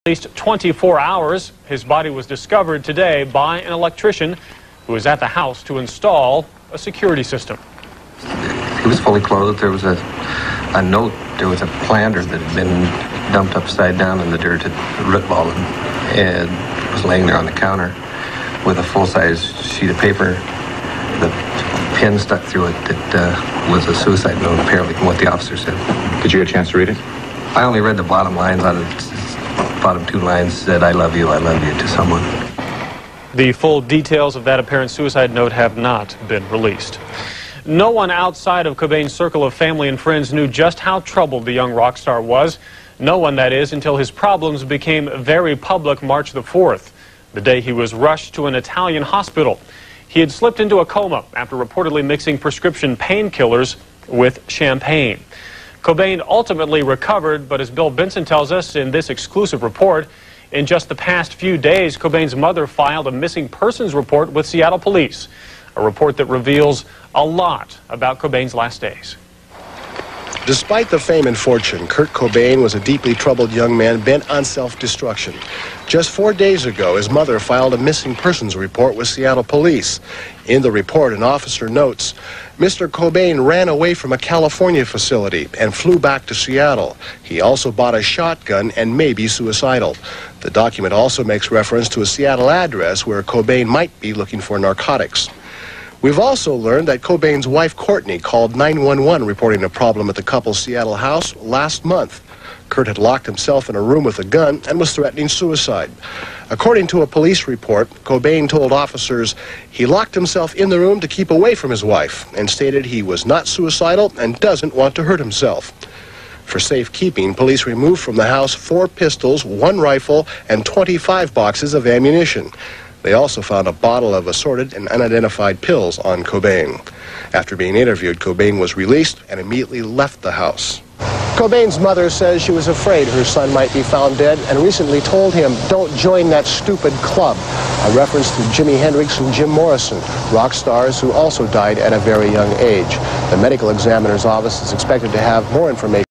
At least 24 hours, his body was discovered today by an electrician who was at the house to install a security system. He was fully clothed. There was a note. There was a planter that had been dumped upside down in the dirt at rootball and was laying there on the counter with a full-size sheet of paper. The pin stuck through it that was a suicide note, apparently, from what the officer said. Did you get a chance to read it? I only read the bottom lines on it. Bottom two lines said, I love you, to someone. The full details of that apparent suicide note have not been released. No one outside of Cobain's circle of family and friends knew just how troubled the young rock star was. No one, that is, until his problems became very public March the 4th, the day he was rushed to an Italian hospital. He had slipped into a coma after reportedly mixing prescription painkillers with champagne. Cobain ultimately recovered, but as Bill Benson tells us in this exclusive report, in just the past few days, Cobain's mother filed a missing persons report with Seattle police, a report that reveals a lot about Cobain's last days. Despite the fame and fortune, Kurt Cobain was a deeply troubled young man bent on self-destruction. Just 4 days ago, his mother filed a missing persons report with Seattle police. In the report, an officer notes, Mr. Cobain ran away from a California facility and flew back to Seattle. He also bought a shotgun and may be suicidal. The document also makes reference to a Seattle address where Cobain might be looking for narcotics. We've also learned that Cobain's wife, Courtney, called 911 reporting a problem at the couple's Seattle house last month. Kurt had locked himself in a room with a gun and was threatening suicide. According to a police report, Cobain told officers he locked himself in the room to keep away from his wife and stated he was not suicidal and doesn't want to hurt himself. For safekeeping, police removed from the house 4 pistols, 1 rifle, and 25 boxes of ammunition. They also found a bottle of assorted and unidentified pills on Cobain. After being interviewed, Cobain was released and immediately left the house. Cobain's mother says she was afraid her son might be found dead and recently told him, "Don't join that stupid club," a reference to Jimi Hendrix and Jim Morrison, rock stars who also died at a very young age. The medical examiner's office is expected to have more information.